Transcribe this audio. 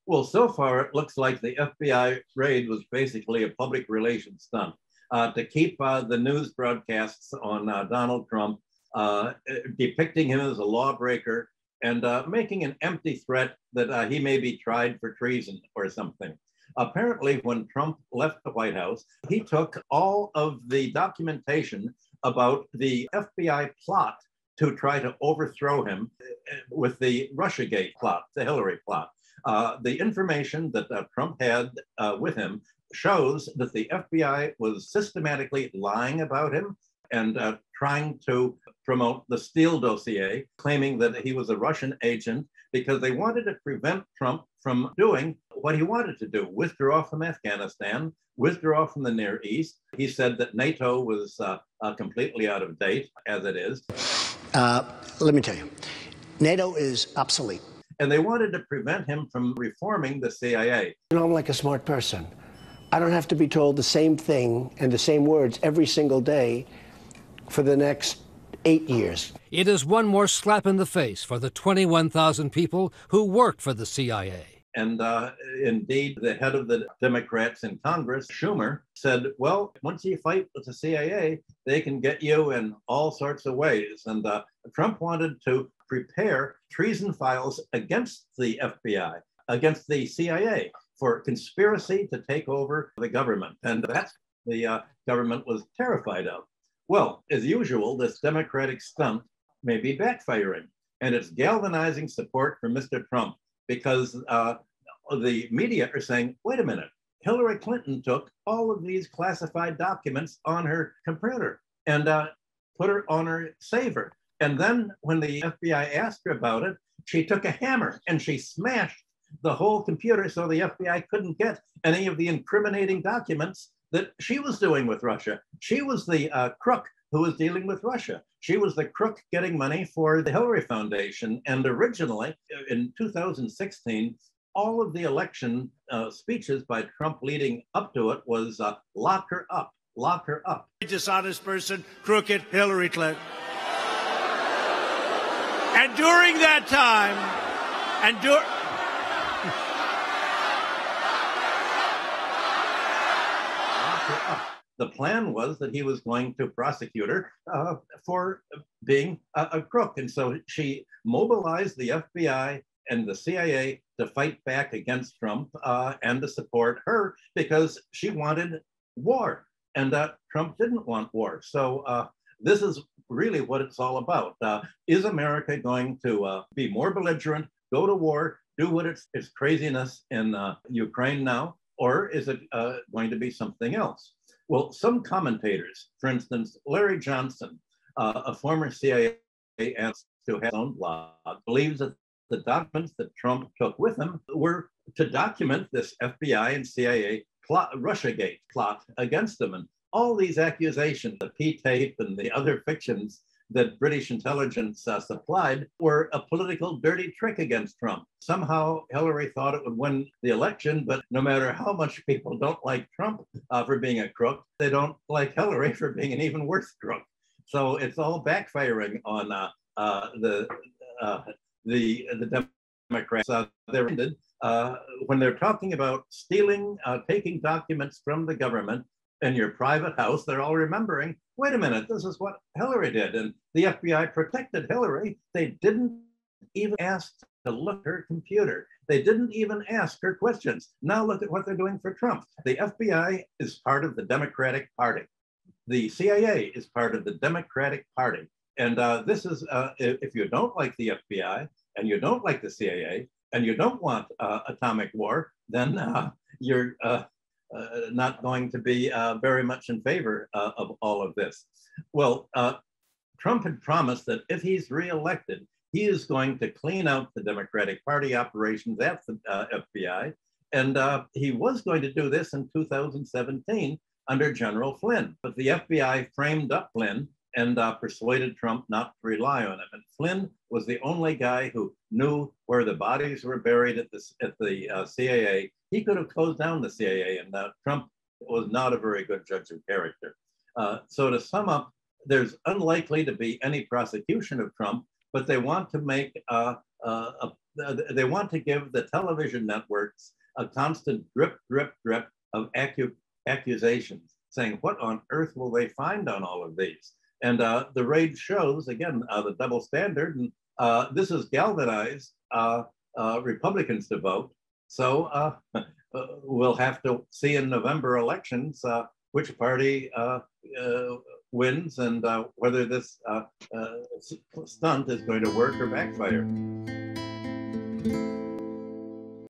Well, so far, it looks like the FBI raid was basically a public relations stunt to keep the news broadcasts on Donald Trump, depicting him as a lawbreaker and making an empty threat that he may be tried for treason or something. Apparently, when Trump left the White House, he took all of the documentation about the FBI plot to try to overthrow him with the Russiagate plot, the Hillary plot. The information that Trump had with him shows that the FBI was systematically lying about him and trying to promote the Steele dossier, claiming that he was a Russian agent because they wanted to prevent Trump from doing what he wanted to do, withdraw from Afghanistan, withdraw from the Near East. He said that NATO was completely out of date, as it is. Let me tell you, NATO is obsolete. And they wanted to prevent him from reforming the CIA. You know, I'm like a smart person. I don't have to be told the same thing and the same words every single day for the next 8 years. It is one more slap in the face for the 21,000 people who work for the CIA. And indeed, the head of the Democrats in Congress, Schumer, said, well, once you fight with the CIA, they can get you in all sorts of ways. And Trump wanted to prepare treason files against the FBI, against the CIA, for conspiracy to take over the government. And that's what the government was terrified of. Well, as usual, this Democratic stunt may be backfiring, and it's galvanizing support for Mr. Trump because the media are saying, wait a minute, Hillary Clinton took all of these classified documents on her computer and put her on her saver. And then when the FBI asked her about it, she took a hammer and she smashed the whole computer so the FBI couldn't get any of the incriminating documents that she was doing with Russia. She was the crook who was dealing with Russia. She was the crook getting money for the Hillary Foundation. And originally, in 2016, all of the election speeches by Trump leading up to it was lock her up, lock her up. Dishonest person, crooked Hillary Clinton. And during that time, the plan was that he was going to prosecute her for being a crook. And so she mobilized the FBI and the CIA to fight back against Trump and to support her because she wanted war. And Trump didn't want war. So this is really what it's all about. Is America going to be more belligerent, go to war, do what it's craziness in Ukraine now, or is it going to be something else? Well, some commentators, for instance, Larry Johnson, a former CIA analyst who has his own blog, believes that the documents that Trump took with him were to document this FBI and CIA plot, Russiagate plot against him. And all these accusations, the P-tape and the other fictions that British intelligence supplied were a political dirty trick against Trump. Somehow Hillary thought it would win the election, but no matter how much people don't like Trump for being a crook, they don't like Hillary for being an even worse crook. So it's all backfiring on the Democrats. They're ended when they're talking about stealing, taking documents from the government in your private house. They're all remembering, wait a minute, this is what Hillary did. And the FBI protected Hillary. They didn't even ask to look at her computer. They didn't even ask her questions. Now look at what they're doing for Trump. The FBI is part of the Democratic Party. The CIA is part of the Democratic Party. And this is, if you don't like the FBI and you don't like the CIA and you don't want atomic war, then you're not going to be very much in favor of all of this. Well, Trump had promised that if he's reelected, he is going to clean out the Democratic Party operations at the FBI. And he was going to do this in 2017 under General Flynn. But the FBI framed up Flynn and persuaded Trump not to rely on him. And Flynn was the only guy who knew where the bodies were buried at the CIA. He could have closed down the CIA, and Trump was not a very good judge of character. So to sum up, there's unlikely to be any prosecution of Trump, but they want to make they want to give the television networks a constant drip, drip, drip of accusations, saying, what on earth will they find on all of these? And the raid shows, again, the double standard. And this has galvanized Republicans to vote. So we'll have to see in November elections which party wins and whether this stunt is going to work or backfire.